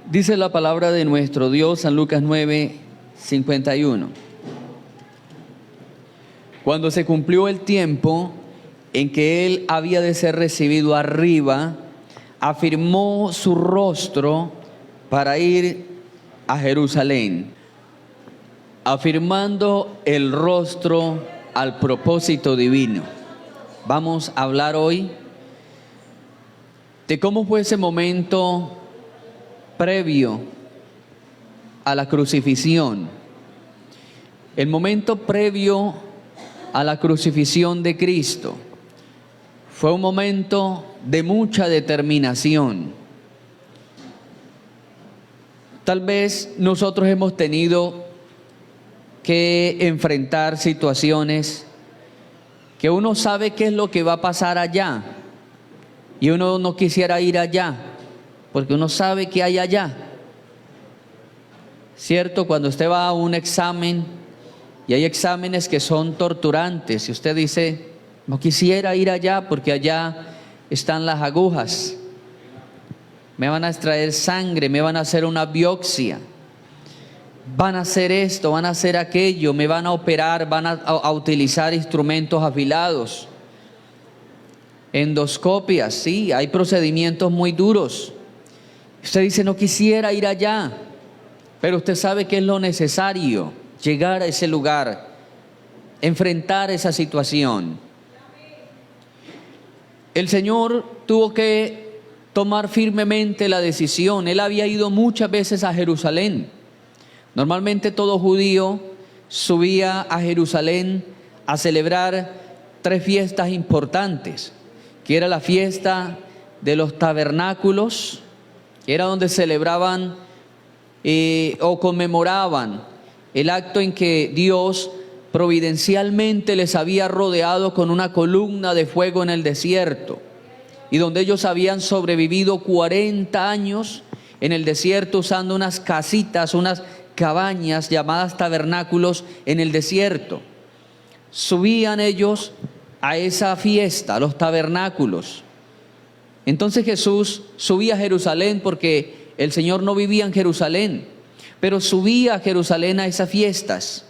Dice la palabra de nuestro Dios, San Lucas 9:51. Cuando se cumplió el tiempo en que él había de ser recibido arriba, afirmó su rostro para ir a Jerusalén, afirmando el rostro al propósito divino. Vamos a hablar hoy de cómo fue ese momento previo a la crucifixión, el momento previo a la crucifixión de Cristo. Fue un momento de mucha determinación. Tal vez nosotros hemos tenido que enfrentar situaciones que uno sabe qué es lo que va a pasar allá y uno no quisiera ir allá porque uno sabe que hay allá. ¿Cierto? Cuando usted va a un examen y hay exámenes que son torturantes y usted dice, no quisiera ir allá porque allá están las agujas, me van a extraer sangre, me van a hacer una biopsia, van a hacer esto, van a hacer aquello, me van a operar, van a utilizar instrumentos afilados, endoscopias, sí, hay procedimientos muy duros. Usted dice, no quisiera ir allá, pero usted sabe que es lo necesario, llegar a ese lugar, enfrentar esa situación. El Señor tuvo que tomar firmemente la decisión. Él había ido muchas veces a Jerusalén. Normalmente todo judío subía a Jerusalén a celebrar 3 fiestas importantes, que era la fiesta de los tabernáculos, que era donde celebraban o conmemoraban el acto en que Dios providencialmente les había rodeado con una columna de fuego en el desierto, y donde ellos habían sobrevivido 40 años en el desierto usando unas casitas, unas cabañas llamadas tabernáculos en el desierto. Subían ellos a esa fiesta, a los tabernáculos. Entonces Jesús subía a Jerusalén porque el Señor no vivía en Jerusalén, pero subía a Jerusalén a esas fiestas.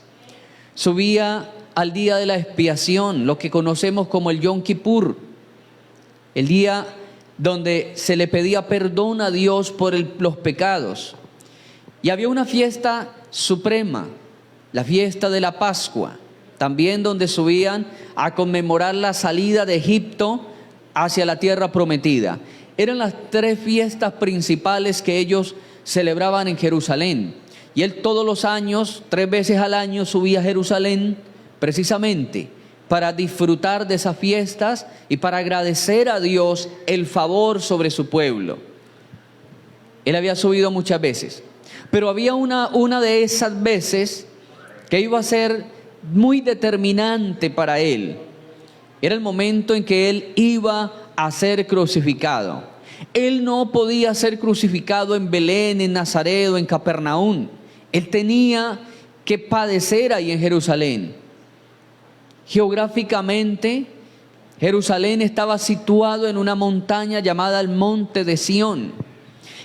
Subía al día de la expiación, lo que conocemos como el Yom Kippur, el día donde se le pedía perdón a Dios por los pecados. Y había una fiesta suprema, la fiesta de la Pascua, también donde subían a conmemorar la salida de Egipto hacia la tierra prometida. Eran las 3 fiestas principales que ellos celebraban en Jerusalén. Y él todos los años, 3 veces al año, subía a Jerusalén precisamente para disfrutar de esas fiestas y para agradecer a Dios el favor sobre su pueblo. Él había subido muchas veces, pero había una de esas veces que iba a ser muy determinante para él. Era el momento en que él iba a ser crucificado. Él no podía ser crucificado en Belén, en Nazaret o en Capernaum. Él tenía que padecer ahí en Jerusalén. Geográficamente, Jerusalén estaba situado en una montaña llamada el Monte de Sión,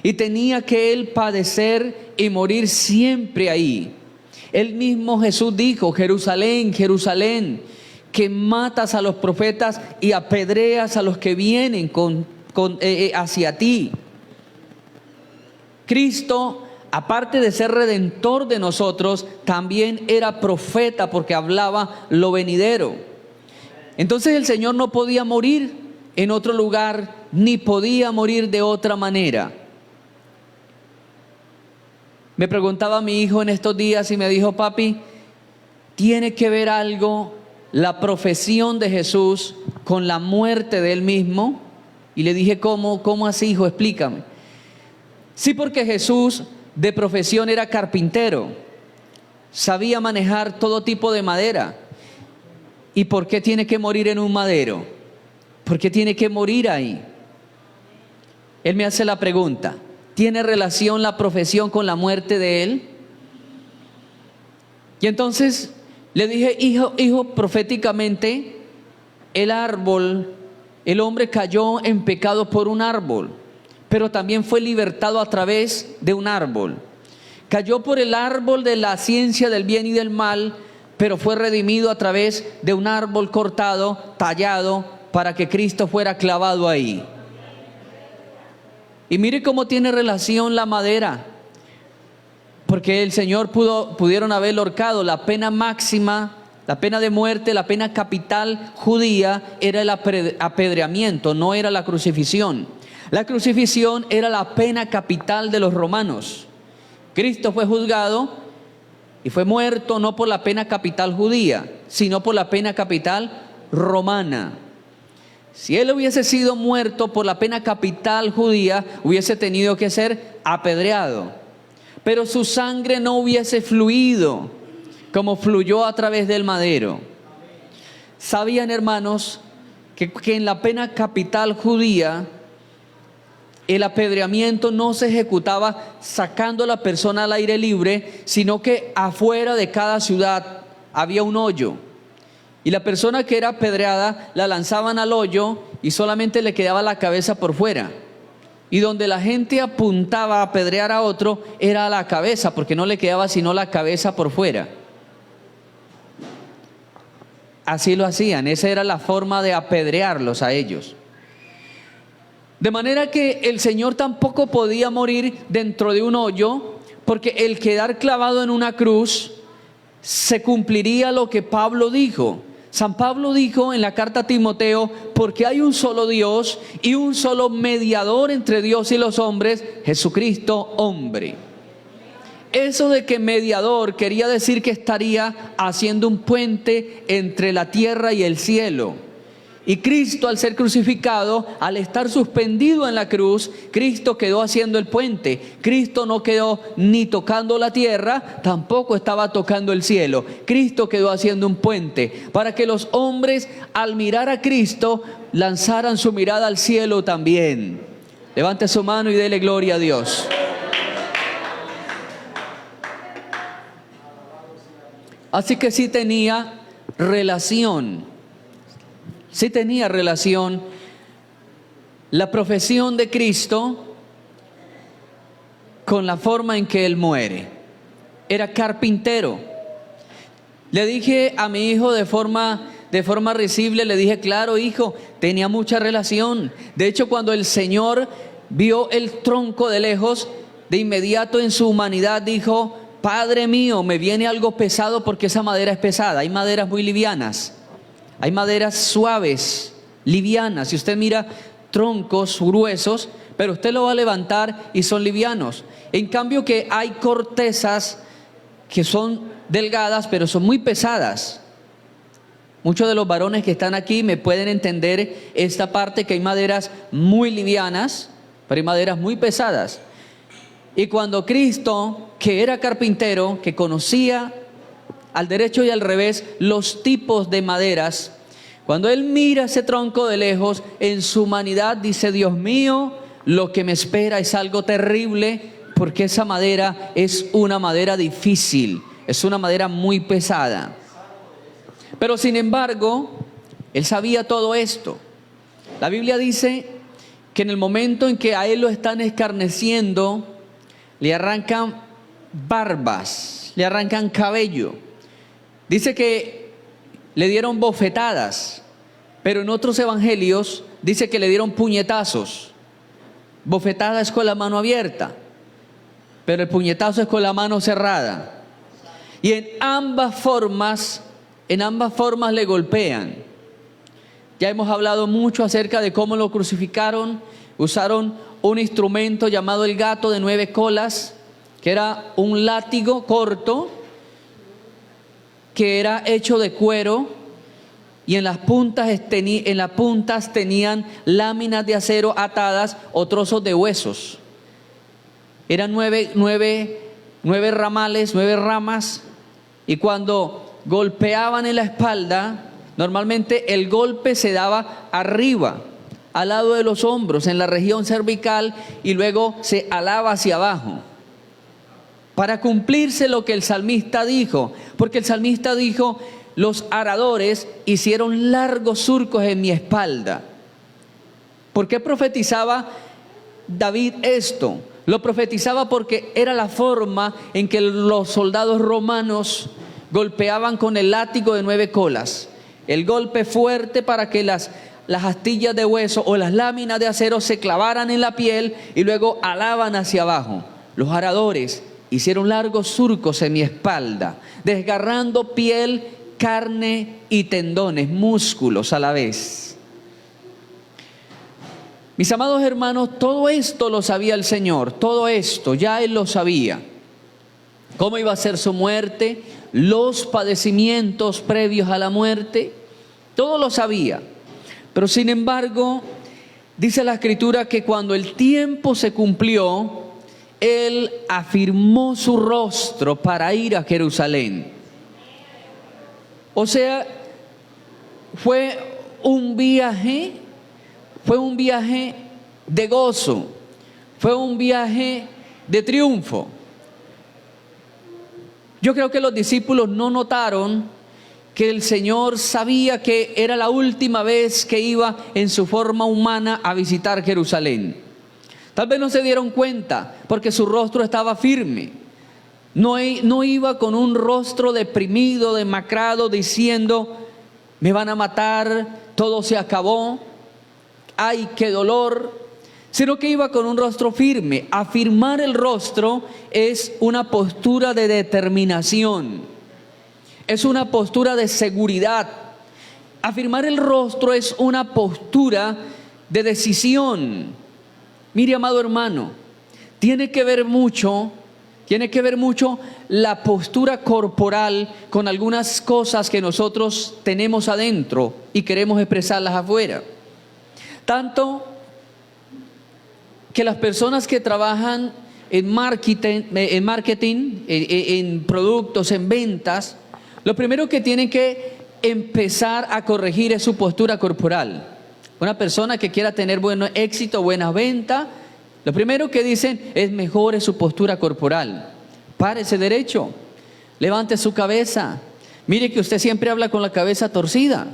y tenía que él padecer y morir siempre ahí. Él mismo Jesús dijo, Jerusalén, Jerusalén, que matas a los profetas y apedreas a los que vienen hacia ti. Cristo, aparte de ser redentor de nosotros, también era profeta porque hablaba lo venidero. Entonces el Señor no podía morir en otro lugar, ni podía morir de otra manera. Me preguntaba mi hijo en estos días y me dijo, papi, ¿tiene que ver algo la profesión de Jesús con la muerte de él mismo? Y le dije, ¿cómo así, hijo? Explícame. Sí, porque Jesús de profesión era carpintero, sabía manejar todo tipo de madera. ¿Y por qué tiene que morir en un madero? ¿Por qué tiene que morir ahí? Él me hace la pregunta, ¿tiene relación la profesión con la muerte de él? Y entonces le dije, hijo, proféticamente, el hombre cayó en pecado por un árbol, pero también fue libertado a través de un árbol. Cayó por el árbol de la ciencia del bien y del mal, pero fue redimido a través de un árbol cortado, tallado, para que Cristo fuera clavado ahí. Y mire cómo tiene relación la madera, porque el Señor pudieron haberlo ahorcado. La pena máxima, la pena de muerte, la pena capital judía era el apedreamiento, no era la crucifixión. La crucifixión era la pena capital de los romanos. Cristo fue juzgado y fue muerto no por la pena capital judía, sino por la pena capital romana. Si él hubiese sido muerto por la pena capital judía, hubiese tenido que ser apedreado. Pero su sangre no hubiese fluido como fluyó a través del madero. ¿Sabían, hermanos, que en la pena capital judía el apedreamiento no se ejecutaba sacando a la persona al aire libre, sino que afuera de cada ciudad había un hoyo? Y la persona que era apedreada la lanzaban al hoyo y solamente le quedaba la cabeza por fuera. Y donde la gente apuntaba a apedrear a otro era a la cabeza, porque no le quedaba sino la cabeza por fuera. Así lo hacían, esa era la forma de apedrearlos a ellos. De manera que el Señor tampoco podía morir dentro de un hoyo, porque el quedar clavado en una cruz se cumpliría lo que Pablo dijo. San Pablo dijo en la carta a Timoteo: porque hay un solo Dios y un solo mediador entre Dios y los hombres, Jesucristo hombre. Eso de que mediador quería decir que estaría haciendo un puente entre la tierra y el cielo. Y Cristo, al ser crucificado, al estar suspendido en la cruz, Cristo quedó haciendo el puente. Cristo no quedó ni tocando la tierra, tampoco estaba tocando el cielo. Cristo quedó haciendo un puente para que los hombres, al mirar a Cristo, lanzaran su mirada al cielo también. Levante su mano y dele gloria a Dios. Así que sí tenía relación. Sí tenía relación la profesión de Cristo con la forma en que Él muere. Era carpintero. Le dije a mi hijo de forma risible, le dije: claro, hijo, tenía mucha relación. De hecho, cuando el Señor vio el tronco de lejos, de inmediato en su humanidad dijo: Padre mío, me viene algo pesado, porque esa madera es pesada. Hay maderas muy livianas. Hay maderas suaves, livianas. Si usted mira troncos gruesos, pero usted lo va a levantar y son livianos. En cambio que hay cortezas que son delgadas, pero son muy pesadas. Muchos de los varones que están aquí me pueden entender esta parte, que hay maderas muy livianas, pero hay maderas muy pesadas. Y cuando Cristo, que era carpintero, que conocía al derecho y al revés los tipos de maderas, cuando Él mira ese tronco de lejos, en su humanidad dice: Dios mío, lo que me espera es algo terrible, porque esa madera es una madera difícil, es una madera muy pesada. Pero sin embargo, Él sabía todo esto. La Biblia dice que en el momento en que a Él lo están escarneciendo, le arrancan barbas, le arrancan cabello. Dice que le dieron bofetadas, pero en otros evangelios dice que le dieron puñetazos. Bofetada es con la mano abierta, pero el puñetazo es con la mano cerrada. Y en ambas formas le golpean. Ya hemos hablado mucho acerca de cómo lo crucificaron. Usaron un instrumento llamado el gato de 9 colas, que era un látigo corto, que era hecho de cuero, y en las puntas tenían láminas de acero atadas o trozos de huesos. Eran nueve ramales, 9 ramas, y cuando golpeaban en la espalda, normalmente el golpe se daba arriba, al lado de los hombros, en la región cervical, y luego se alaba hacia abajo, para cumplirse lo que el salmista dijo, porque el salmista dijo: los aradores hicieron largos surcos en mi espalda. ¿Por qué profetizaba David esto? Lo profetizaba porque era la forma en que los soldados romanos golpeaban con el látigo de 9 colas. El golpe fuerte para que las astillas de hueso o las láminas de acero se clavaran en la piel y luego alaban hacia abajo. Los aradores hicieron largos surcos en mi espalda, desgarrando piel, carne y tendones, músculos a la vez. Mis amados hermanos, todo esto lo sabía el Señor, todo esto ya Él lo sabía. Cómo iba a ser su muerte, los padecimientos previos a la muerte, todo lo sabía. Pero sin embargo, dice la Escritura que cuando el tiempo se cumplió, Él afirmó su rostro para ir a Jerusalén. O sea, fue un viaje de gozo, fue un viaje de triunfo. Yo creo que los discípulos no notaron que el Señor sabía que era la última vez que iba en su forma humana a visitar Jerusalén. Tal vez no se dieron cuenta porque su rostro estaba firme. No iba con un rostro deprimido, demacrado, diciendo: me van a matar, todo se acabó, ay, qué dolor. Sino que iba con un rostro firme. Afirmar el rostro es una postura de determinación, es una postura de seguridad. Afirmar el rostro es una postura de decisión. Mire, amado hermano, tiene que ver mucho la postura corporal con algunas cosas que nosotros tenemos adentro y queremos expresarlas afuera. Tanto que las personas que trabajan en marketing, en productos, en ventas, lo primero que tienen que empezar a corregir es su postura corporal. Una persona que quiera tener buen éxito, buenas ventas, lo primero que dicen es: mejore su postura corporal. Párese derecho, levante su cabeza. Mire que usted siempre habla con la cabeza torcida.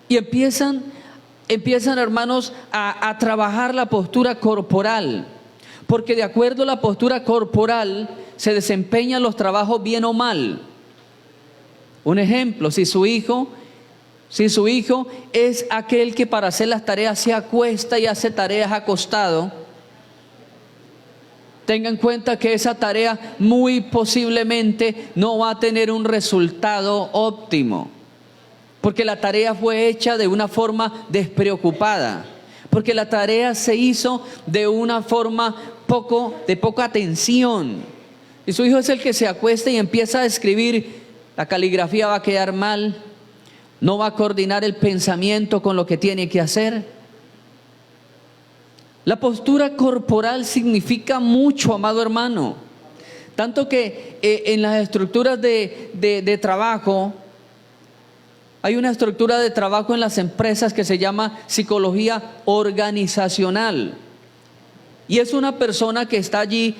Y empiezan hermanos a trabajar la postura corporal, porque de acuerdo a la postura corporal se desempeñan los trabajos bien o mal. Un ejemplo: si su hijo es aquel que para hacer las tareas se acuesta y hace tareas acostado, tenga en cuenta que esa tarea muy posiblemente no va a tener un resultado óptimo, porque la tarea fue hecha de una forma despreocupada, porque la tarea se hizo de una forma de poca atención. Y su hijo es el que se acuesta y empieza a escribir, la caligrafía va a quedar mal, no va a coordinar el pensamiento con lo que tiene que hacer. La postura corporal significa mucho, amado hermano. Tanto que en las estructuras de trabajo, hay una estructura de trabajo en las empresas que se llama psicología organizacional. Y es una persona que está allí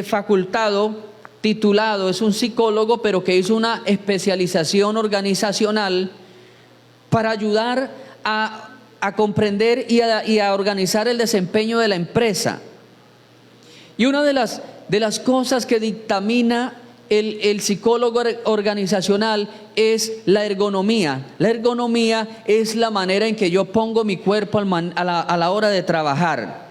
facultado, titulado, es un psicólogo, pero que hizo una especialización organizacional para ayudar a comprender y a organizar el desempeño de la empresa. Y una de las cosas que dictamina el psicólogo organizacional es la ergonomía. La ergonomía es la manera en que yo pongo mi cuerpo a la hora de trabajar.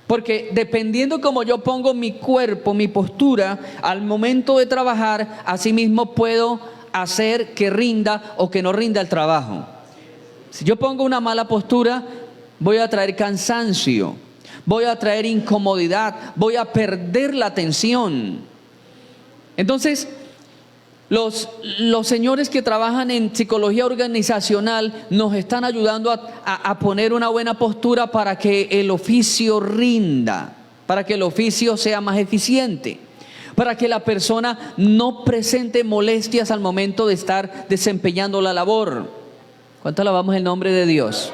Porque dependiendo cómo yo pongo mi cuerpo, mi postura, al momento de trabajar, así mismo puedo hacer que rinda o que no rinda el trabajo. Si yo pongo una mala postura, voy a traer cansancio, voy a traer incomodidad, voy a perder la atención. Entonces, los señores que trabajan en psicología organizacional nos están ayudando a poner una buena postura para que el oficio rinda, para que el oficio sea más eficiente, para que la persona no presente molestias al momento de estar desempeñando la labor. ¿Cuánto alabamos el nombre de Dios?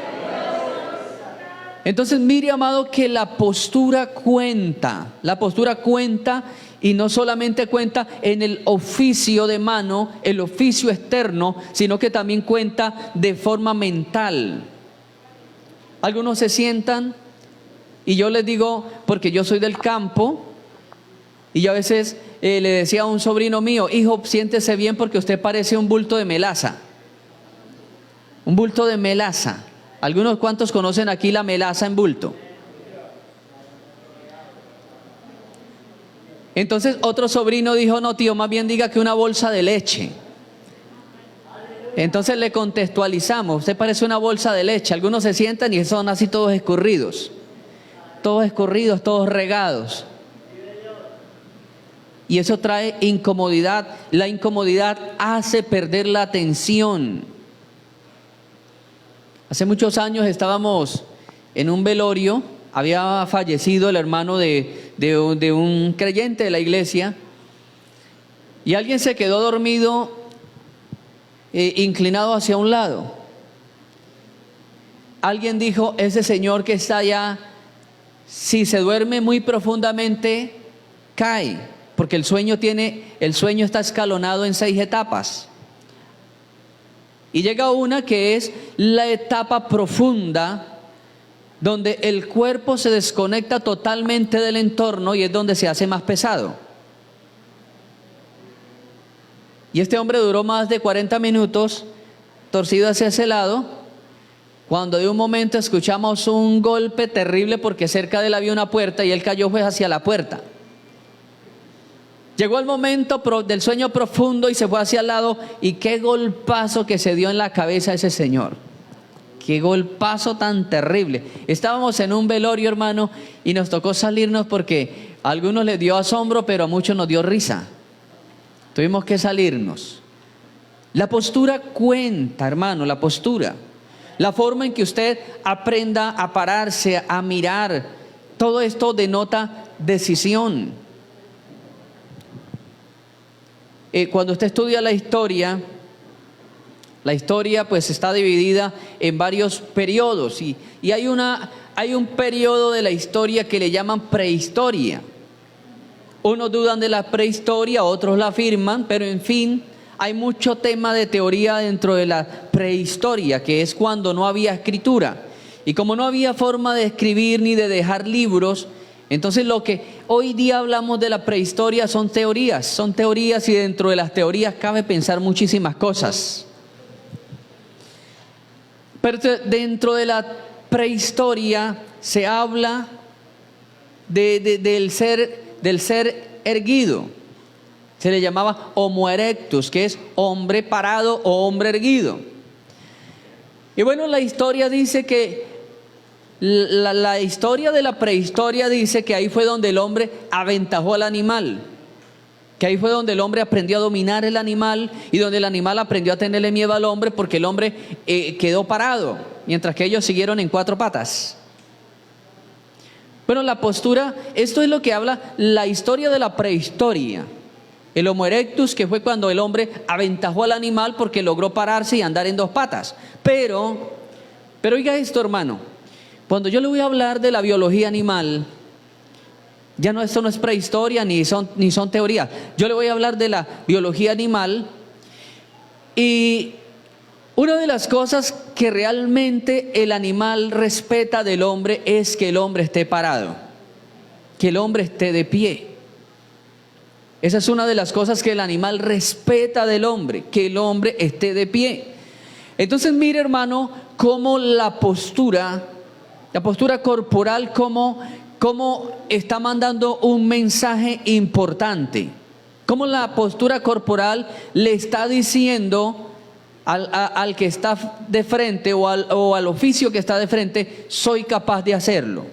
Entonces, mire, amado, que la postura cuenta. La postura cuenta, y no solamente cuenta en el oficio de mano, el oficio externo, sino que también cuenta de forma mental. Algunos se sientan Y yo les digo, porque yo soy del campo, y yo a veces le decía a un sobrino mío, hijo, siéntese bien porque usted parece un bulto de melaza. Un bulto de melaza. ¿Algunos cuantos conocen aquí la melaza en bulto? Entonces otro sobrino dijo, no tío, más bien diga que una bolsa de leche. Entonces le contextualizamos, usted parece una bolsa de leche. Algunos se sientan y son así todos escurridos, todos regados. Y eso trae incomodidad. La incomodidad hace perder la atención. Hace muchos años estábamos en un velorio, había fallecido el hermano de un creyente de la iglesia, y alguien se quedó dormido, inclinado hacia un lado. Alguien dijo, ese señor que está allá, si se duerme muy profundamente, cae, porque el sueño está escalonado en 6 etapas. Y llega una que es la etapa profunda, donde el cuerpo se desconecta totalmente del entorno y es donde se hace más pesado. Y este hombre duró más de 40 minutos torcido hacia ese lado, cuando de un momento escuchamos un golpe terrible porque cerca de él había una puerta y él cayó pues hacia la puerta. Llegó el momento del sueño profundo y se fue hacia el lado, y qué golpazo que se dio en la cabeza a ese señor. Qué golpazo tan terrible. Estábamos en un velorio, hermano, y nos tocó salirnos porque a algunos les dio asombro, pero a muchos nos dio risa. Tuvimos que salirnos. La postura cuenta, hermano, la postura. La forma en que usted aprenda a pararse, a mirar, todo esto denota decisión. Cuando usted estudia la historia pues está dividida en varios periodos, y hay un periodo de la historia que le llaman prehistoria. Unos dudan de la prehistoria, otros la afirman, pero en fin, hay mucho tema de teoría dentro de la prehistoria, que es cuando no había escritura. Y como no había forma de escribir ni de dejar libros, entonces lo que hoy día hablamos de la prehistoria son teorías, y dentro de las teorías cabe pensar muchísimas cosas. Pero dentro de la prehistoria se habla del ser erguido. Se le llamaba Homo erectus, que es hombre parado o hombre erguido. Y bueno, la historia dice que la historia de la prehistoria dice que ahí fue donde el hombre aventajó al animal, que ahí fue donde el hombre aprendió a dominar el animal y donde el animal aprendió a tenerle miedo al hombre, porque el hombre quedó parado mientras que ellos siguieron en 4 patas. Bueno, la postura, esto es lo que habla la historia de la prehistoria. El Homo erectus, que fue cuando el hombre aventajó al animal porque logró pararse y andar en 2 patas. Pero oiga esto, hermano. Cuando yo le voy a hablar de la biología animal, esto no es prehistoria ni son teorías. Yo le voy a hablar de la biología animal, y una de las cosas que realmente el animal respeta del hombre es que el hombre esté parado, que el hombre esté de pie. Esa es una de las cosas que el animal respeta del hombre, que el hombre esté de pie. Entonces mire, hermano, cómo la postura corporal, cómo está mandando un mensaje importante. Cómo la postura corporal le está diciendo al que está de frente o al oficio que está de frente, soy capaz de hacerlo.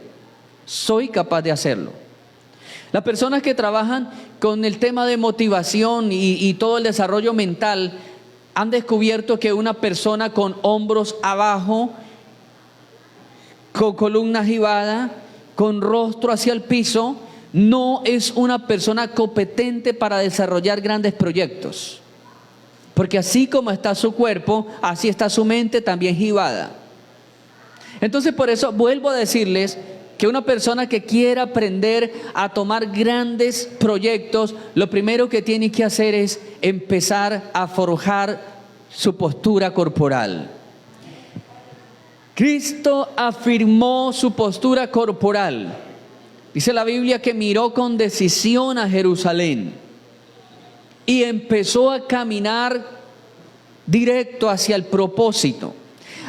Soy capaz de hacerlo. Las personas que trabajan con el tema de motivación y todo el desarrollo mental han descubierto que una persona con hombros abajo, con columna jibada, con rostro hacia el piso, no es una persona competente para desarrollar grandes proyectos. Porque así como está su cuerpo, así está su mente también jibada. Entonces, por eso vuelvo a decirles que una persona que quiera aprender a tomar grandes proyectos, lo primero que tiene que hacer es empezar a forjar su postura corporal. Cristo afirmó su postura corporal. Dice la Biblia que miró con decisión a Jerusalén y empezó a caminar directo hacia el propósito.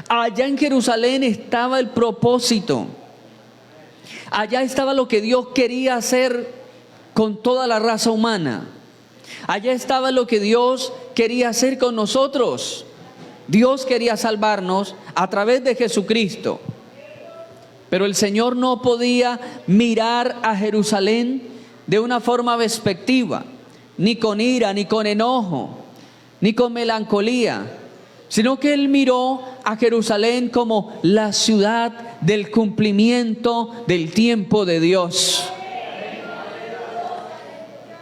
Allá en Jerusalén estaba el propósito. Allá estaba lo que Dios quería hacer con toda la raza humana. Allá estaba lo que Dios quería hacer con nosotros. Dios quería salvarnos a través de Jesucristo. Pero el Señor no podía mirar a Jerusalén de una forma despectiva, ni con ira, ni con enojo, ni con melancolía, sino que Él miró a Jerusalén como la ciudad del cumplimiento del tiempo de Dios.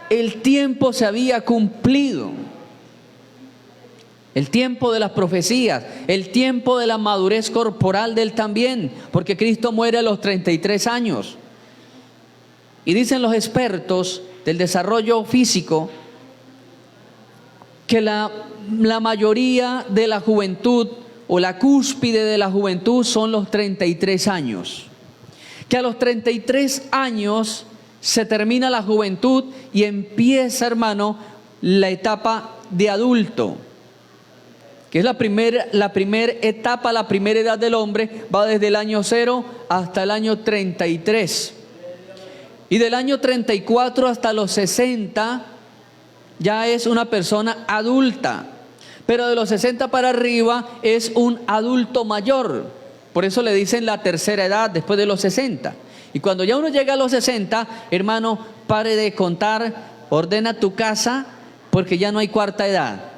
El tiempo se había cumplido. El tiempo de las profecías, el tiempo de la madurez corporal de Él también, porque Cristo muere a los 33 años. Y dicen los expertos del desarrollo físico que la mayoría de la juventud o la cúspide de la juventud son los 33 años. Que a los 33 años se termina la juventud y empieza, hermano, la etapa de adulto, que es la primera etapa, la primera edad del hombre, va desde el año 0 hasta el año 33. Y del año 34 hasta los 60 ya es una persona adulta. Pero de los 60 para arriba es un adulto mayor. Por eso le dicen la tercera edad, después de los 60. Y cuando ya uno llega a los 60, hermano, pare de contar, ordena tu casa, porque ya no hay cuarta edad.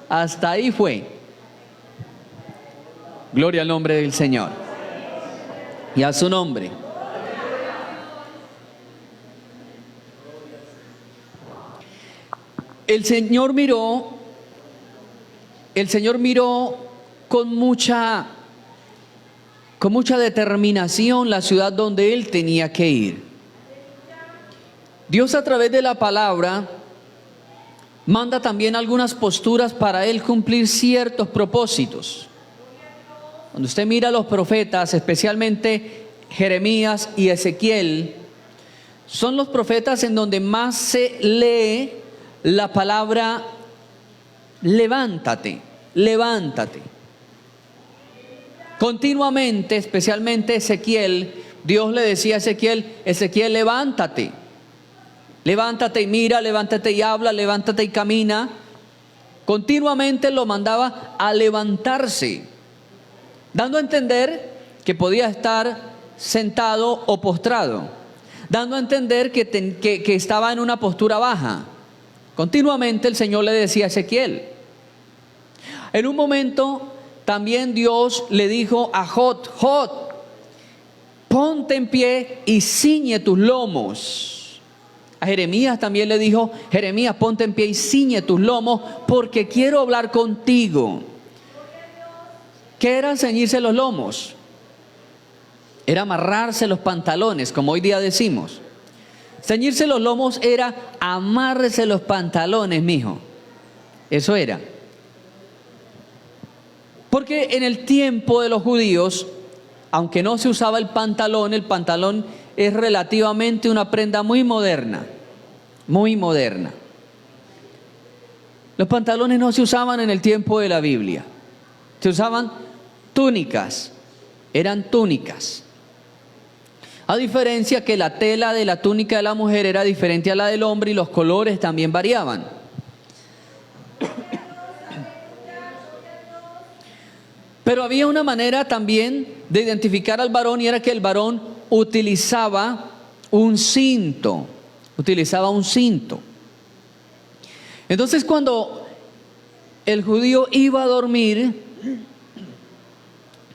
Hasta ahí fue. Gloria al nombre del Señor y a su nombre. El Señor miró con mucha determinación la ciudad donde Él tenía que ir. Dios, a través de la palabra, manda también algunas posturas para Él cumplir ciertos propósitos. Cuando usted mira a los profetas, especialmente Jeremías y Ezequiel, son los profetas en donde más se lee la palabra levántate, levántate. Continuamente, especialmente Ezequiel, Dios le decía a Ezequiel, Ezequiel, levántate. Levántate y mira, levántate y habla, levántate y camina. Continuamente lo mandaba a levantarse, dando a entender que podía estar sentado o postrado, dando a entender que estaba en una postura baja. Continuamente el Señor le decía a Ezequiel. En un momento también Dios le dijo a Jot, ponte en pie y ciñe tus lomos. A Jeremías también le dijo, Jeremías, ponte en pie y ciñe tus lomos, porque quiero hablar contigo. ¿Qué era ceñirse los lomos? Era amarrarse los pantalones, como hoy día decimos. Ceñirse los lomos era amárrese los pantalones, mijo. Eso era. Porque en el tiempo de los judíos, aunque no se usaba el pantalón es relativamente una prenda muy moderna, muy moderna. Los pantalones no se usaban en el tiempo de la Biblia, se usaban túnicas, eran túnicas. A diferencia que la tela de la túnica de la mujer era diferente a la del hombre y los colores también variaban. Pero había una manera también de identificar al varón, y era que el varón utilizaba un cinto. Entonces, cuando el judío iba a dormir,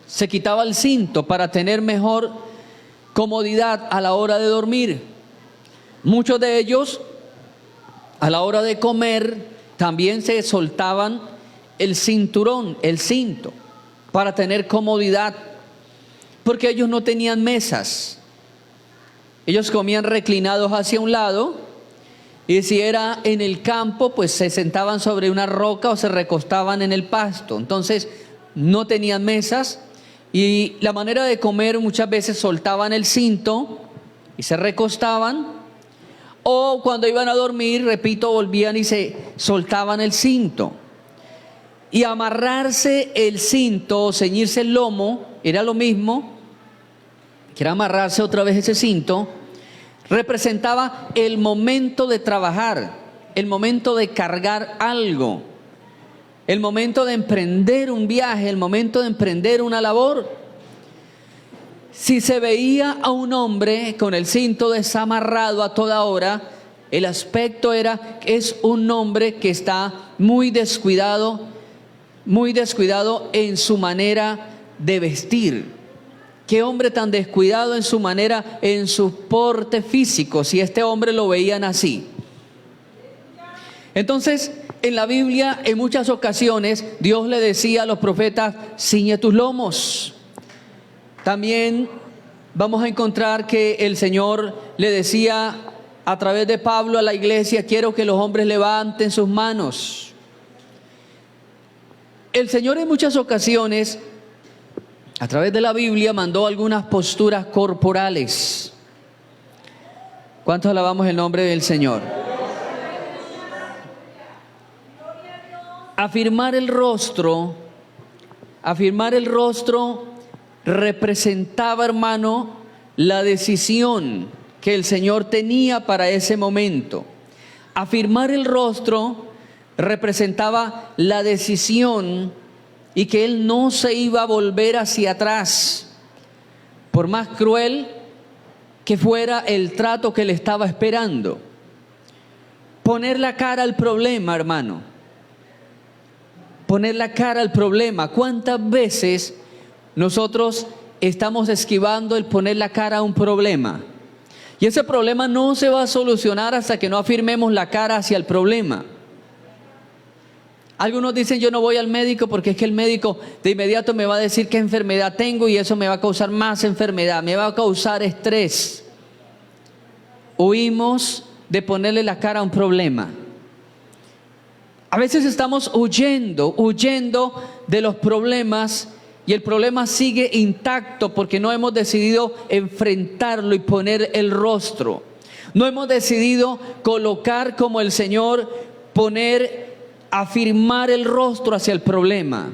se quitaba el cinto para tener mejor comodidad a la hora de dormir. Muchos de ellos, a la hora de comer, también se soltaban el cinturón, el cinto, para tener comodidad, porque ellos no tenían mesas. Ellos comían reclinados hacia un lado, y si era en el campo, pues se sentaban sobre una roca o se recostaban en el pasto. Entonces no tenían mesas y la manera de comer muchas veces soltaban el cinto y se recostaban, o cuando iban a dormir, repito, volvían y se soltaban el cinto. Y amarrarse el cinto, ceñirse el lomo, era lo mismo, que era amarrarse otra vez ese cinto, representaba el momento de trabajar, el momento de cargar algo, el momento de emprender un viaje, el momento de emprender una labor. Si se veía a un hombre con el cinto desamarrado a toda hora, el aspecto era que es un hombre que está muy descuidado en su manera de vestir. Qué hombre tan descuidado en su manera, en su porte físico, si este hombre lo veían así. Entonces, en la Biblia, en muchas ocasiones, Dios le decía a los profetas: ciñe tus lomos. También vamos a encontrar que el Señor le decía a través de Pablo a la iglesia: quiero que los hombres levanten sus manos. El Señor en muchas ocasiones, a través de la Biblia, mandó algunas posturas corporales. ¿Cuántos alabamos el nombre del Señor? Afirmar el rostro representaba, hermano, la decisión que el Señor tenía para ese momento. Afirmar el rostro representaba la decisión y que Él no se iba a volver hacia atrás, por más cruel que fuera el trato que le estaba esperando. Poner la cara al problema, hermano. Poner la cara al problema. ¿Cuántas veces nosotros estamos esquivando el poner la cara a un problema? Y ese problema no se va a solucionar hasta que no afirmemos la cara hacia el problema. Algunos dicen: yo no voy al médico porque es que el médico de inmediato me va a decir qué enfermedad tengo y eso me va a causar más enfermedad, me va a causar estrés. Huimos de ponerle la cara a un problema. A veces estamos huyendo de los problemas y el problema sigue intacto porque no hemos decidido enfrentarlo y poner el rostro. No hemos decidido colocar como el Señor, afirmar el rostro hacia el problema.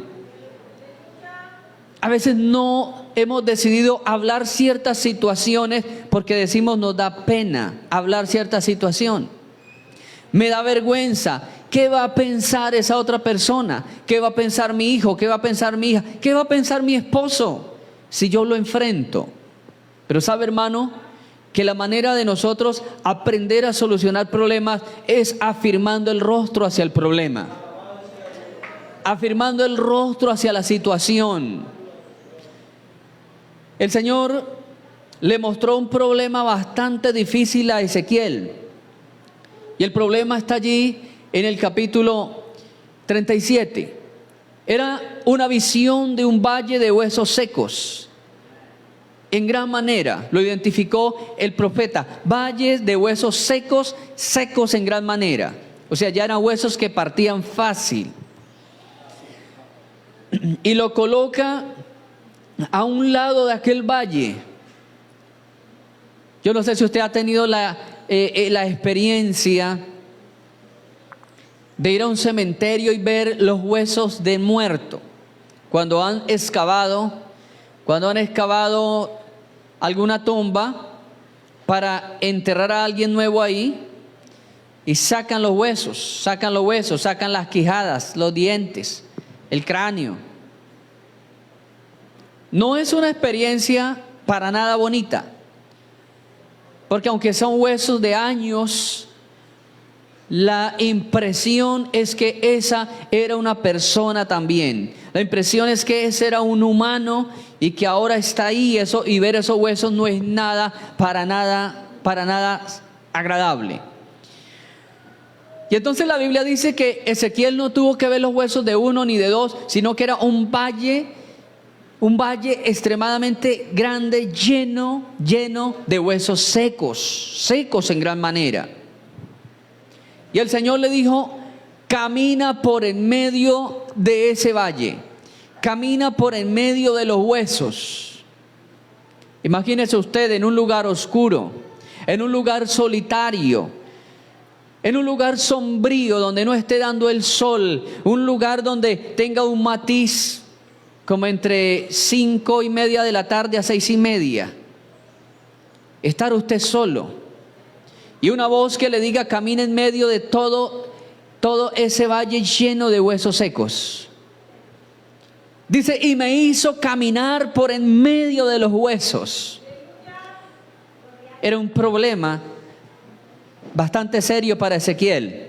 A veces no hemos decidido hablar ciertas situaciones porque decimos: nos da pena hablar cierta situación. Me da vergüenza. ¿Qué va a pensar esa otra persona? ¿Qué va a pensar mi hijo? ¿Qué va a pensar mi hija? ¿Qué va a pensar mi esposo si yo lo enfrento? Pero sabe, hermano, que la manera de nosotros aprender a solucionar problemas es afirmando el rostro hacia el problema. Afirmando el rostro hacia la situación. El Señor le mostró un problema bastante difícil a Ezequiel. Y el problema está allí en el capítulo 37. Era una visión de un valle de huesos secos. En gran manera lo identificó el profeta: valles de huesos secos, secos en gran manera. O sea, ya eran huesos que partían fácil. Y lo coloca a un lado de aquel valle. Yo no sé si usted ha tenido la experiencia de ir a un cementerio y ver los huesos de muerto. Cuando han excavado alguna tumba para enterrar a alguien nuevo ahí, y sacan los huesos, sacan las quijadas, los dientes, el cráneo. No es una experiencia para nada bonita, porque aunque son huesos de años, la impresión es que esa era una persona también. La impresión es que ese era un humano y que ahora está ahí, y ver esos huesos no es para nada agradable. Y entonces la Biblia dice que Ezequiel no tuvo que ver los huesos de uno ni de dos, sino que era un valle extremadamente grande, lleno de huesos secos en gran manera. Y el Señor le dijo: camina por en medio de ese valle. camina por en medio de los huesos. Imagínese usted en un lugar oscuro, en un lugar solitario, en un lugar sombrío donde no esté dando el sol, un lugar donde tenga un matiz como entre 5:30 de la tarde a 6:30. Estar usted solo y una voz que le diga camina en medio de todo ese valle lleno de huesos secos. Dice, y me hizo caminar por en medio de los huesos. Era un problema bastante serio para Ezequiel.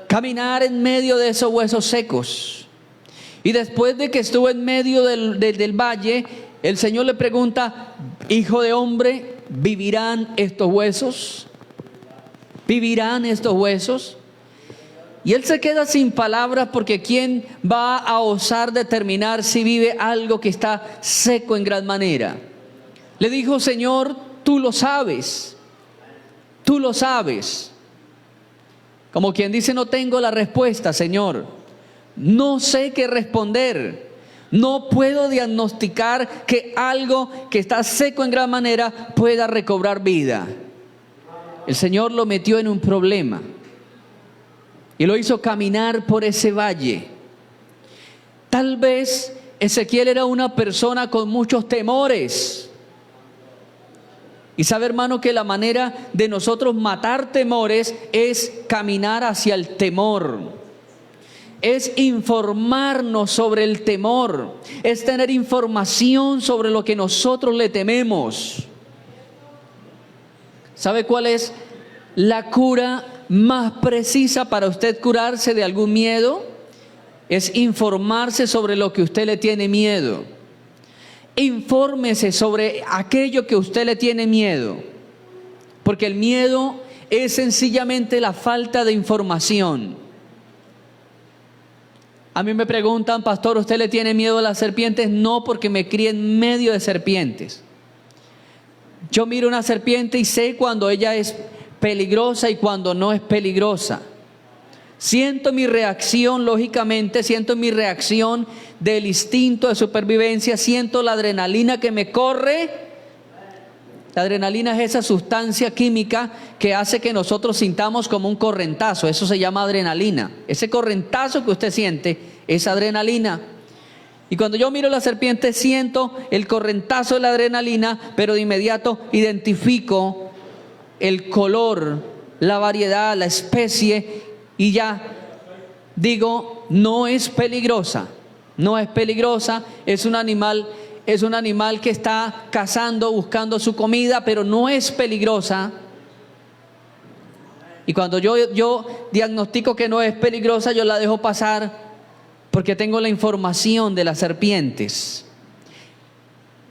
Caminar en medio de esos huesos secos. Y después de que estuvo en medio del valle, el Señor le pregunta, hijo de hombre, ¿vivirán estos huesos? ¿Vivirán estos huesos? Y él se queda sin palabras porque ¿quién va a osar determinar si vive algo que está seco en gran manera? Le dijo, Señor, tú lo sabes. Tú lo sabes. Como quien dice, no tengo la respuesta, Señor. No sé qué responder. No puedo diagnosticar que algo que está seco en gran manera pueda recobrar vida. El Señor lo metió en un problema y lo hizo caminar por ese valle. Tal vez Ezequiel era una persona con muchos temores. Y sabe, hermano, que la manera de nosotros matar temores es caminar hacia el temor. Es informarnos sobre el temor. Es tener información sobre lo que nosotros le tememos. ¿Sabe cuál es la cura más precisa para usted curarse de algún miedo? Es informarse sobre lo que usted le tiene miedo. Infórmese sobre aquello que usted le tiene miedo, porque el miedo es sencillamente la falta de información. A mí me preguntan, pastor, ¿usted le tiene miedo a las serpientes? No, porque me crié en medio de serpientes. Yo miro una serpiente y sé cuando ella es peligrosa y cuando no es peligrosa. Siento mi reacción, lógicamente, siento mi reacción del instinto de supervivencia, siento la adrenalina que me corre. La adrenalina es esa sustancia química que hace que nosotros sintamos como un correntazo, eso se llama adrenalina. Ese correntazo que usted siente es adrenalina. Y cuando yo miro la serpiente siento el correntazo de la adrenalina, pero de inmediato identifico el color, la variedad, la especie, y ya digo, no es peligrosa, no es peligrosa, es un animal que está cazando, buscando su comida, pero no es peligrosa. Y cuando yo diagnostico que no es peligrosa, yo la dejo pasar porque tengo la información de las serpientes.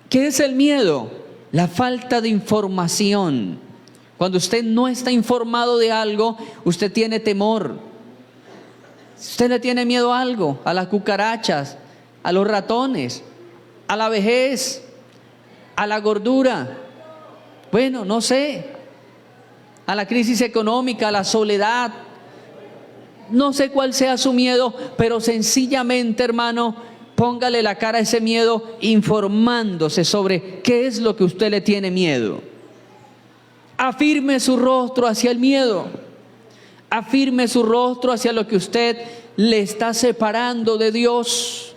¿Qué es el miedo? La falta de información. Cuando usted no está informado de algo, usted tiene temor. Usted le tiene miedo a algo, a las cucarachas, a los ratones, a la vejez, a la gordura. Bueno, no sé, a la crisis económica, a la soledad. No sé cuál sea su miedo, pero sencillamente, hermano, póngale la cara a ese miedo informándose sobre qué es lo que usted le tiene miedo. Afirme su rostro hacia el miedo. Afirme su rostro hacia lo que usted le está separando de Dios.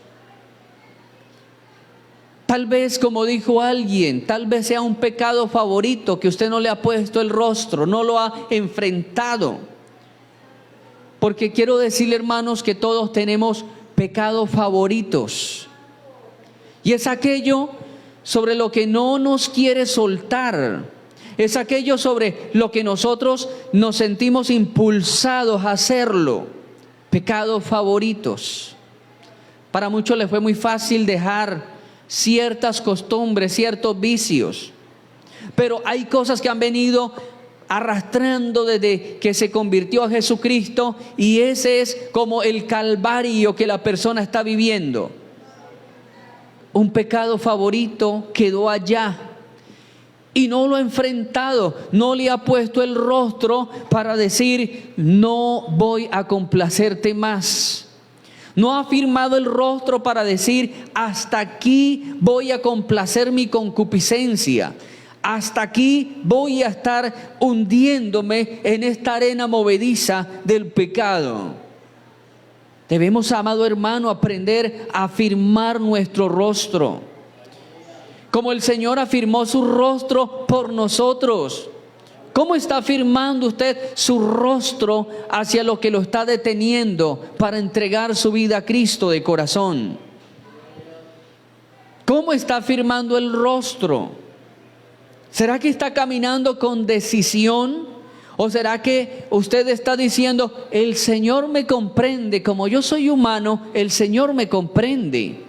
Tal vez, como dijo alguien, tal vez sea un pecado favorito que usted no le ha puesto el rostro, no lo ha enfrentado. Porque quiero decirle, hermanos, que todos tenemos pecados favoritos. Y es aquello sobre lo que no nos quiere soltar. Es aquello sobre lo que nosotros nos sentimos impulsados a hacerlo. Pecados favoritos. Para muchos les fue muy fácil dejar ciertas costumbres, ciertos vicios. Pero hay cosas que han venido arrastrando desde que se convirtió a Jesucristo, y ese es como el calvario que la persona está viviendo. Un pecado favorito quedó allá y no lo ha enfrentado, no le ha puesto el rostro para decir, no voy a complacerte más, No ha firmado el rostro para decir, hasta aquí voy a complacer mi concupiscencia. Hasta aquí voy a estar hundiéndome en esta arena movediza del pecado. Debemos, amado hermano, aprender a afirmar nuestro rostro, como el Señor afirmó su rostro por nosotros. ¿Cómo está afirmando usted su rostro hacia lo que lo está deteniendo para entregar su vida a Cristo de corazón? ¿Cómo está afirmando el rostro? ¿Será que está caminando con decisión? ¿O será que usted está diciendo, el Señor me comprende, como yo soy humano, el Señor me comprende?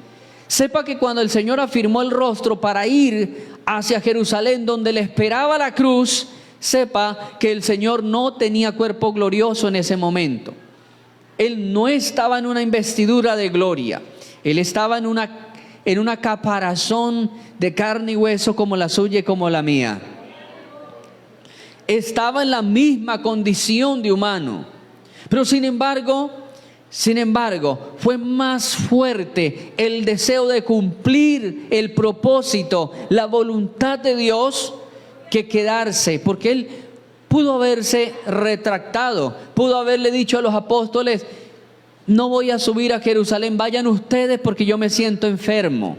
Sepa que cuando el Señor afirmó el rostro para ir hacia Jerusalén, donde le esperaba la cruz, sepa que el Señor no tenía cuerpo glorioso en ese momento. Él no estaba en una investidura de gloria. Él estaba en una caparazón de carne y hueso como la suya y como la mía. Estaba en la misma condición de humano. Pero sin embargo, fue más fuerte el deseo de cumplir el propósito, la voluntad de Dios, que quedarse, porque Él pudo haberse retractado, pudo haberle dicho a los apóstoles, no voy a subir a Jerusalén, vayan ustedes porque yo me siento enfermo.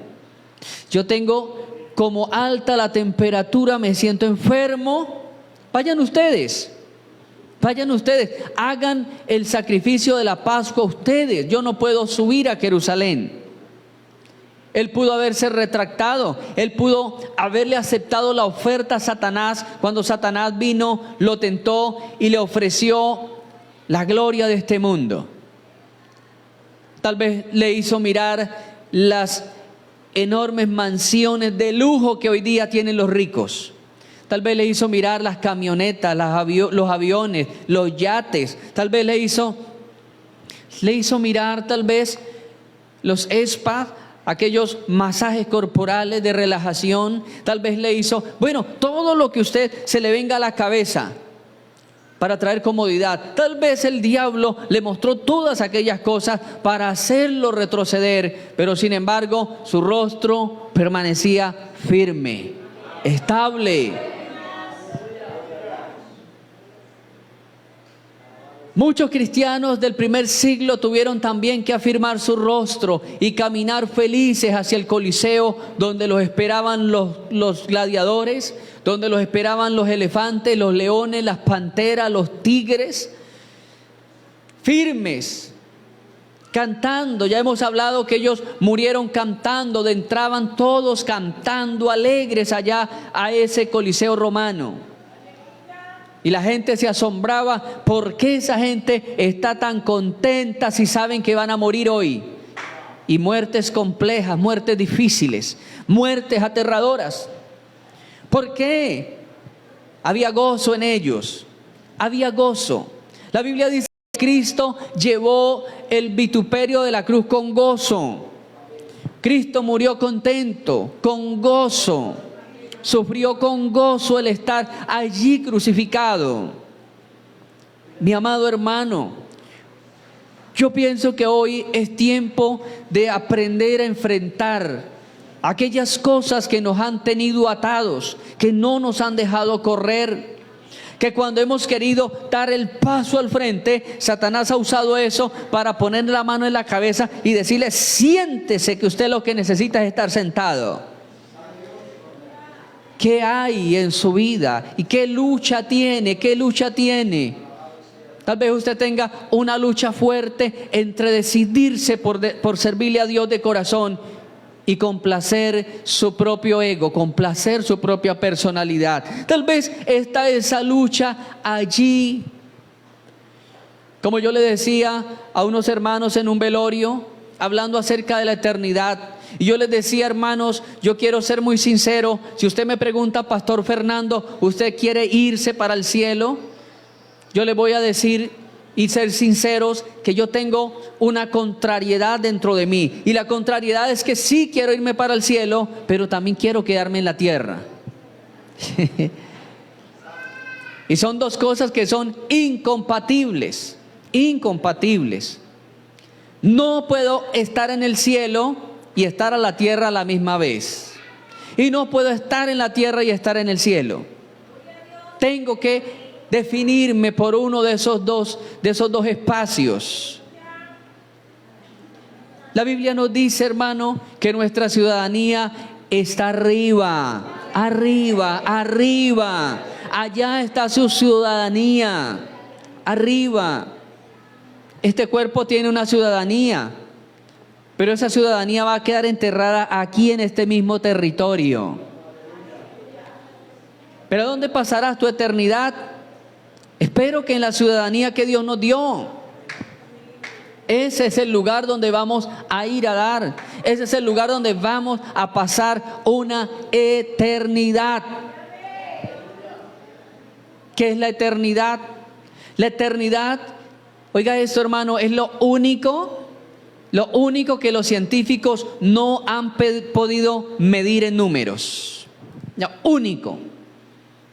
Yo tengo como alta la temperatura, me siento enfermo, vayan ustedes, hagan el sacrificio de la Pascua ustedes, yo no puedo subir a Jerusalén. Él pudo haberse retractado, él pudo haberle aceptado la oferta a Satanás cuando Satanás vino, lo tentó y le ofreció la gloria de este mundo. Tal vez le hizo mirar las enormes mansiones de lujo que hoy día tienen los ricos. Tal vez le hizo mirar las camionetas, los aviones, los yates. Tal vez le hizo mirar tal vez los spas, aquellos masajes corporales de relajación. Tal vez le hizo, todo lo que usted se le venga a la cabeza para traer comodidad. Tal vez el diablo le mostró todas aquellas cosas para hacerlo retroceder, pero sin embargo su rostro permanecía firme, estable. Muchos cristianos del primer siglo tuvieron también que afirmar su rostro y caminar felices hacia el Coliseo, donde los esperaban los gladiadores, donde los esperaban los elefantes, los leones, las panteras, los tigres, firmes, cantando. Ya hemos hablado que ellos murieron cantando, entraban todos cantando, alegres allá a ese Coliseo romano. Y la gente se asombraba, ¿por qué esa gente está tan contenta si saben que van a morir hoy? Y muertes complejas, muertes difíciles, muertes aterradoras. ¿Por qué? Había gozo en ellos, había gozo. La Biblia dice que Cristo llevó el vituperio de la cruz con gozo. Cristo murió contento, con gozo. Sufrió con gozo el estar allí crucificado. Mi amado hermano, yo pienso que hoy es tiempo de aprender a enfrentar aquellas cosas que nos han tenido atados, que no nos han dejado correr, que cuando hemos querido dar el paso al frente, Satanás ha usado eso para ponerle la mano en la cabeza y decirle, siéntese que usted lo que necesita es estar sentado. ¿Qué hay en su vida? ¿Y qué lucha tiene? ¿Qué lucha tiene? Tal vez usted tenga una lucha fuerte entre decidirse por servirle a Dios de corazón y complacer su propio ego, complacer su propia personalidad. Tal vez está esa lucha allí. Como yo le decía a unos hermanos en un velorio, hablando acerca de la eternidad, y yo les decía, hermanos, yo quiero ser muy sincero. Si usted me pregunta, Pastor Fernando, ¿usted quiere irse para el cielo? Yo le voy a decir y ser sinceros que yo tengo una contrariedad dentro de mí. Y la contrariedad es que sí quiero irme para el cielo, pero también quiero quedarme en la tierra. Y son dos cosas que son incompatibles. No puedo estar en el cielo y estar a la tierra a la misma vez. Y no puedo estar en la tierra y estar en el cielo. Tengo que definirme por uno de esos dos espacios. La Biblia nos dice, hermano, que nuestra ciudadanía está arriba, arriba, arriba. Allá está su ciudadanía, arriba. Este cuerpo tiene una ciudadanía, pero esa ciudadanía va a quedar enterrada aquí en este mismo territorio. ¿Pero dónde pasarás tu eternidad? Espero que en la ciudadanía que Dios nos dio. Ese es el lugar donde vamos a ir a dar. Ese es el lugar donde vamos a pasar una eternidad. ¿Qué es la eternidad? La eternidad, oiga esto, hermano, es lo único que los científicos no han podido medir en números. Lo único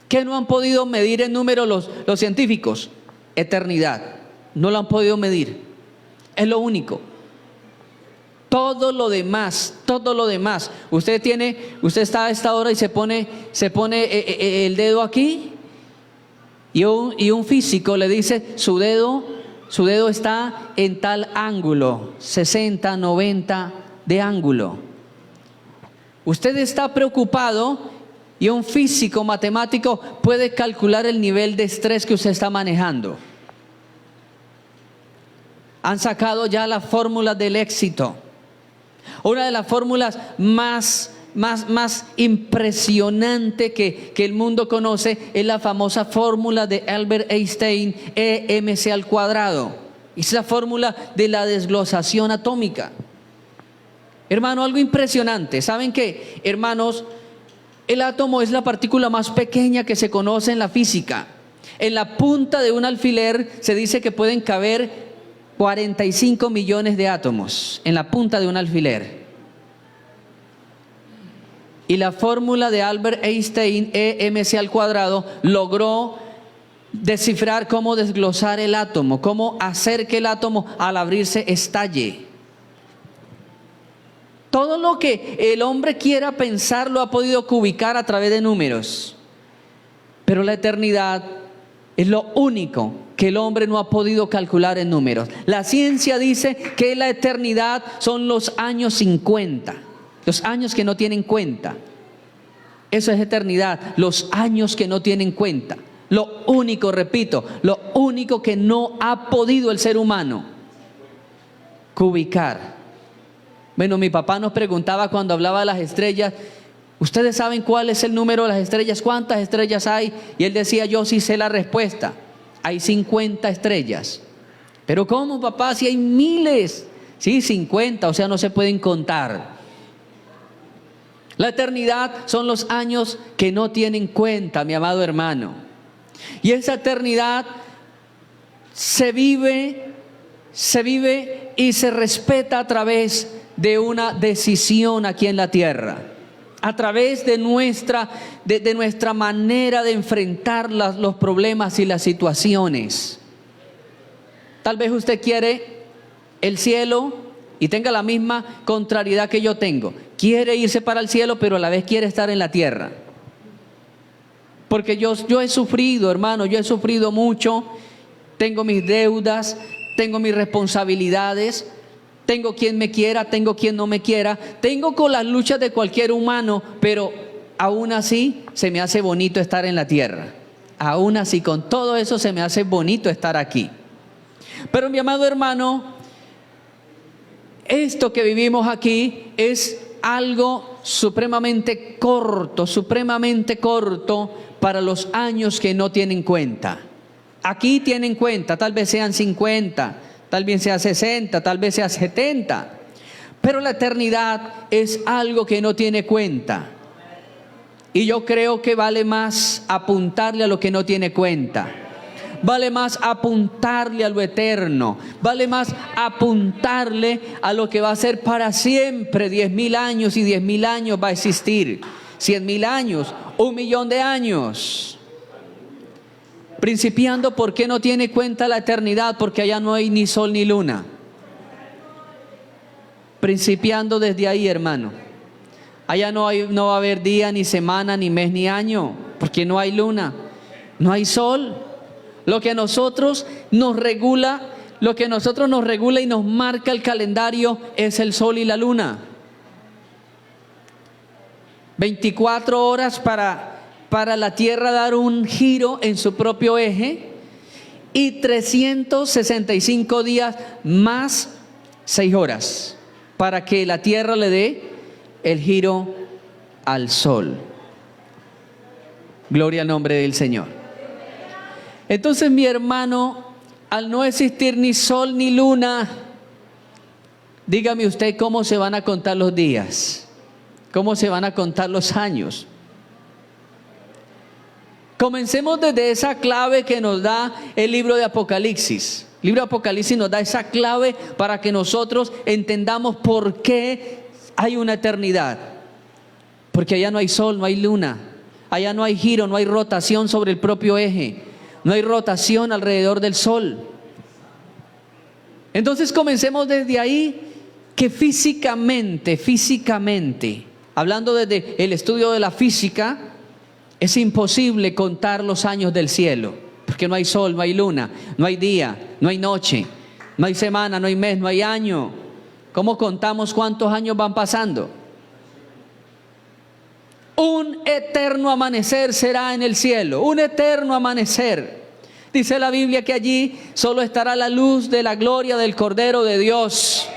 que no han podido medir en números los científicos, eternidad. No lo han podido medir. Es lo único. Todo lo demás. Usted está a esta hora y se pone el dedo aquí y un físico le dice su dedo está en tal ángulo, 60, 90 de ángulo. Usted está preocupado y un físico matemático puede calcular el nivel de estrés que usted está manejando. Han sacado ya la fórmula del éxito. Una de las fórmulas más impresionante que el mundo conoce es la famosa fórmula de Albert Einstein, E·mc². Es la fórmula de la desglosación atómica. Hermano, algo impresionante. ¿Saben qué, hermanos? El átomo es la partícula más pequeña que se conoce en la física. En la punta de un alfiler se dice que pueden caber 45 millones de átomos en la punta de un alfiler. Y la fórmula de Albert Einstein, E·mc², logró descifrar cómo desglosar el átomo, cómo hacer que el átomo al abrirse estalle. Todo lo que el hombre quiera pensar lo ha podido cubicar a través de números. Pero la eternidad es lo único que el hombre no ha podido calcular en números. La ciencia dice que la eternidad son los años 50, los años que no tienen cuenta. Eso es eternidad, los años que no tienen cuenta. Lo único, repito, lo único que no ha podido el ser humano cubicar. Bueno, mi papá nos preguntaba cuando hablaba de las estrellas, ¿ustedes saben cuál es el número de las estrellas? ¿Cuántas estrellas hay? Y él decía, yo sí sé la respuesta. Hay 50 estrellas. ¿Pero cómo, papá? Si hay miles. Sí, 50, o sea, no se pueden contar. La eternidad son los años que no tienen cuenta, mi amado hermano. Y esa eternidad se vive y se respeta a través de una decisión aquí en la tierra. A través de nuestra manera de enfrentar los problemas y las situaciones. Tal vez usted quiere el cielo y tenga la misma contrariedad que yo tengo. Quiere irse para el cielo, pero a la vez quiere estar en la tierra. Porque yo he sufrido, hermano, yo he sufrido mucho. Tengo mis deudas, tengo mis responsabilidades. Tengo quien me quiera, tengo quien no me quiera, tengo con las luchas de cualquier humano, pero aún así se me hace bonito estar en la tierra. Aún así, con todo eso se me hace bonito estar aquí. Pero mi amado hermano, esto que vivimos aquí es algo supremamente corto para los años que no tienen cuenta. Aquí tienen cuenta, tal vez sean 50, tal vez sea 60, tal vez sea 70. Pero la eternidad es algo que no tiene cuenta. Y yo creo que vale más apuntarle a lo que no tiene cuenta. Vale más apuntarle a lo eterno. Vale más apuntarle a lo que va a ser para siempre. 10.000 años y 10.000 años va a existir. 100.000 años, 1.000.000 de años. Principiando, ¿por qué no tiene cuenta la eternidad? Porque allá no hay ni sol ni luna. principiando desde ahí, hermano. Allá no va a haber día, ni semana, ni mes, ni año, porque no hay luna, no hay sol. Lo que a nosotros nos regula y nos marca el calendario es el sol y la luna. 24 horas para la Tierra dar un giro en su propio eje y 365 días más 6 horas para que la Tierra le dé el giro al sol. Gloria al nombre del Señor. Entonces, mi hermano, al no existir ni sol ni luna, dígame usted cómo se van a contar los días, cómo se van a contar los años. Comencemos desde esa clave que nos da el libro de Apocalipsis. El libro de Apocalipsis nos da esa clave para que nosotros entendamos por qué hay una eternidad. Porque allá no hay sol, no hay luna. Allá no hay giro, no hay rotación sobre el propio eje. No hay rotación alrededor del sol. Entonces comencemos desde ahí, que físicamente, hablando desde el estudio de la física, es imposible contar los años del cielo, porque no hay sol, no hay luna, no hay día, no hay noche, no hay semana, no hay mes, no hay año. ¿Cómo contamos cuántos años van pasando? Un eterno amanecer será en el cielo, un eterno amanecer. Dice la Biblia que allí solo estará la luz de la gloria del Cordero de Dios.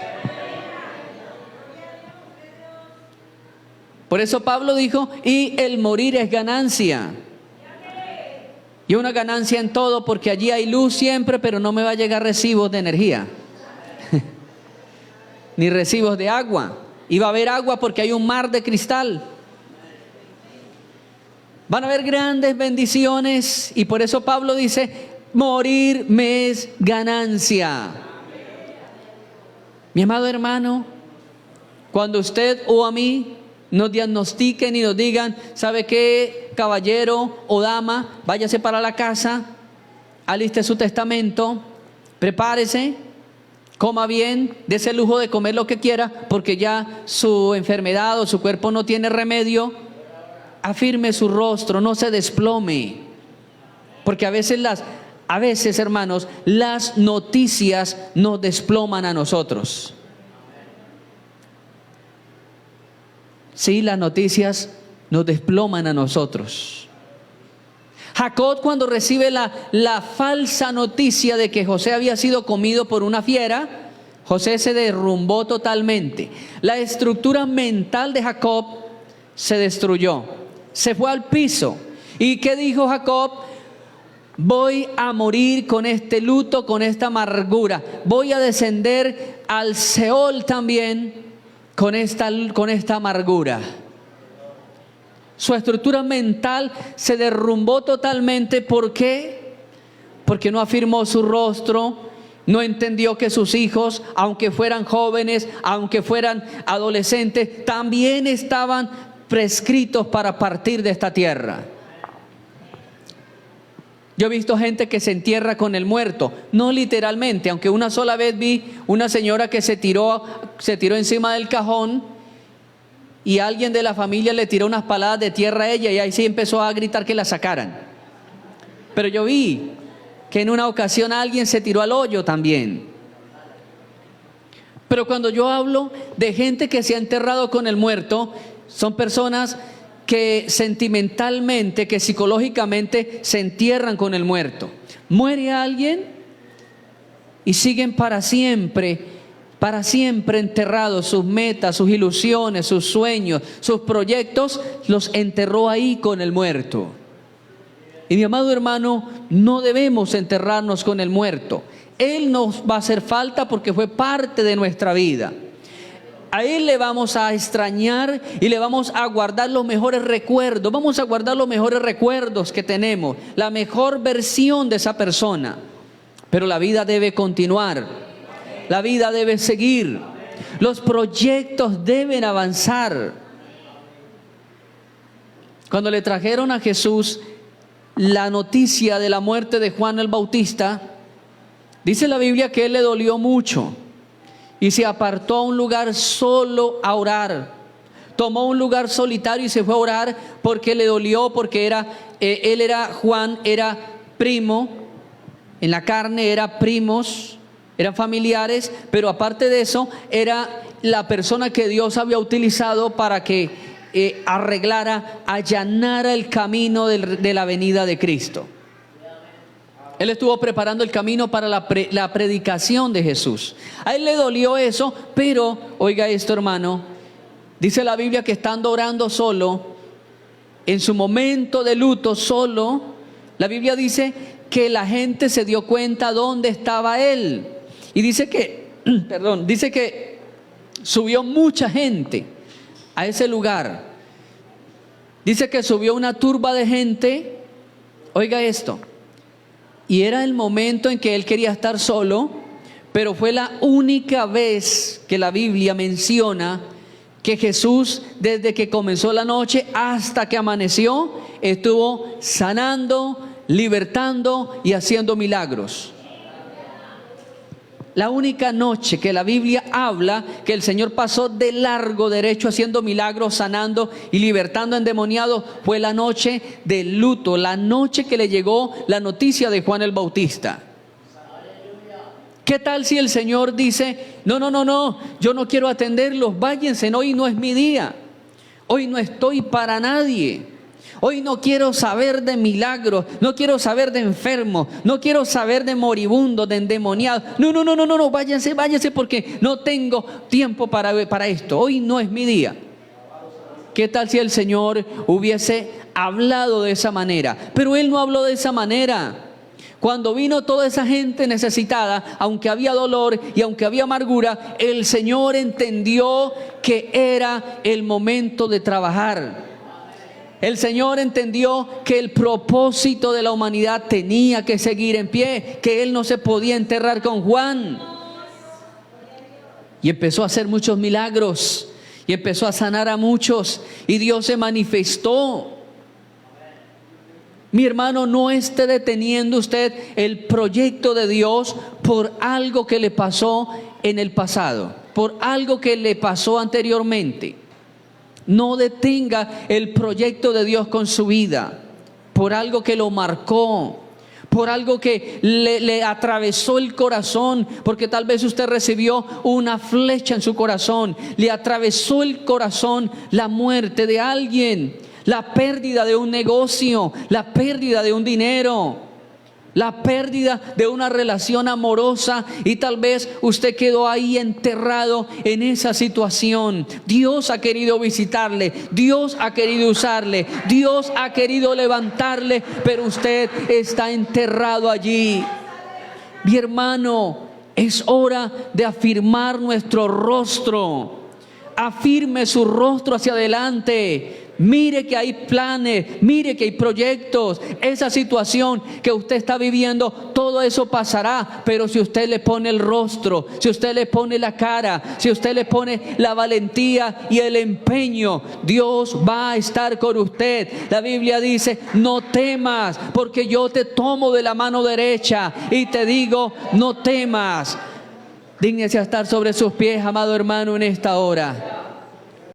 Por eso Pablo dijo, y el morir es ganancia. Y una ganancia en todo, porque allí hay luz siempre, pero no me va a llegar recibos de energía. Ni recibos de agua. Y va a haber agua porque hay un mar de cristal. Van a haber grandes bendiciones. Y por eso Pablo dice, morir me es ganancia. Mi amado hermano, cuando usted o a mí nos diagnostiquen y nos digan, ¿sabe qué, caballero o dama? Váyase para la casa, aliste su testamento, prepárese, coma bien, dése el lujo de comer lo que quiera, porque ya su enfermedad o su cuerpo no tiene remedio. Afirme su rostro, no se desplome, porque a veces, hermanos, las noticias nos desploman a nosotros. Sí, las noticias nos desploman a nosotros. Jacob, cuando recibe la falsa noticia de que José había sido comido por una fiera, José se derrumbó totalmente. La estructura mental de Jacob se destruyó, se fue al piso. ¿Y qué dijo Jacob? Voy a morir con este luto, con esta amargura. Voy a descender al Seol también con esta amargura. Su estructura mental se derrumbó totalmente. ¿Por qué? Porque no afirmó su rostro, no entendió que sus hijos, aunque fueran jóvenes, aunque fueran adolescentes, también estaban prescritos para partir de esta tierra. Yo he visto gente que se entierra con el muerto, no literalmente, aunque una sola vez vi una señora que se tiró encima del cajón y alguien de la familia le tiró unas paladas de tierra a ella y ahí sí empezó a gritar que la sacaran. Pero yo vi que en una ocasión alguien se tiró al hoyo también. Pero cuando yo hablo de gente que se ha enterrado con el muerto, son personas que sentimentalmente, que psicológicamente se entierran con el muerto. Muere alguien y siguen para siempre enterrados. Sus metas, sus ilusiones, sus sueños, sus proyectos, los enterró ahí con el muerto. Y mi amado hermano, no debemos enterrarnos con el muerto. Él nos va a hacer falta porque fue parte de nuestra vida. A Él le vamos a extrañar y le vamos a guardar los mejores recuerdos. Vamos a guardar los mejores recuerdos que tenemos, la mejor versión de esa persona. Pero la vida debe continuar, la vida debe seguir, los proyectos deben avanzar. Cuando le trajeron a Jesús la noticia de la muerte de Juan el Bautista, dice la Biblia que Él le dolió mucho. y se apartó a un lugar solo a orar. Tomó un lugar solitario y se fue a orar porque le dolió, porque Juan era primo, en la carne era primos, eran familiares, pero aparte de eso era la persona que Dios había utilizado para que arreglara, allanara el camino de la venida de Cristo. Él estuvo preparando el camino para la predicación de Jesús. A él le dolió eso, pero oiga esto, hermano, dice la Biblia que estando orando solo, en su momento de luto solo, la Biblia dice que la gente se dio cuenta dónde estaba él. Y dice que, dice que subió mucha gente a ese lugar. Dice que subió una turba de gente, oiga esto, y era el momento en que él quería estar solo, pero fue la única vez que la Biblia menciona que Jesús, desde que comenzó la noche hasta que amaneció, estuvo sanando, libertando y haciendo milagros. La única noche que la Biblia habla que el Señor pasó de largo derecho haciendo milagros, sanando y libertando a endemoniados fue la noche del luto, la noche que le llegó la noticia de Juan el Bautista. ¿Qué tal si el Señor dice, no, yo no quiero atenderlos, váyanse, hoy no es mi día, hoy no estoy para nadie? Hoy no quiero saber de milagros, no quiero saber de enfermos, no quiero saber de moribundos, de endemoniados. No, váyanse porque no tengo tiempo para esto. Hoy no es mi día. ¿Qué tal si el Señor hubiese hablado de esa manera? Pero Él no habló de esa manera. Cuando vino toda esa gente necesitada, aunque había dolor y aunque había amargura, el Señor entendió que era el momento de trabajar. El Señor entendió que el propósito de la humanidad tenía que seguir en pie, que Él no se podía enterrar con Juan. Y empezó a hacer muchos milagros, y empezó a sanar a muchos, y Dios se manifestó. Mi hermano, no esté deteniendo usted el proyecto de Dios por algo que le pasó en el pasado, por algo que le pasó anteriormente. No detenga el proyecto de Dios con su vida por algo que lo marcó, por algo que le atravesó el corazón, porque tal vez usted recibió una flecha en su corazón, le atravesó el corazón la muerte de alguien, la pérdida de un negocio, la pérdida de un dinero, la pérdida de una relación amorosa, y tal vez usted quedó ahí enterrado en esa situación. Dios ha querido visitarle, Dios ha querido usarle, Dios ha querido levantarle, pero usted está enterrado allí. Mi hermano, es hora de afirmar nuestro rostro. Afirme su rostro hacia adelante. Mire que hay planes, mire que hay proyectos. Esa situación que usted está viviendo, todo eso pasará, pero si usted le pone el rostro, si usted le pone la cara, si usted le pone la valentía y el empeño, Dios va a estar con usted. La Biblia dice, no temas, porque yo te tomo de la mano derecha y te digo, no temas. Dígnese a estar sobre sus pies, amado hermano, en esta hora.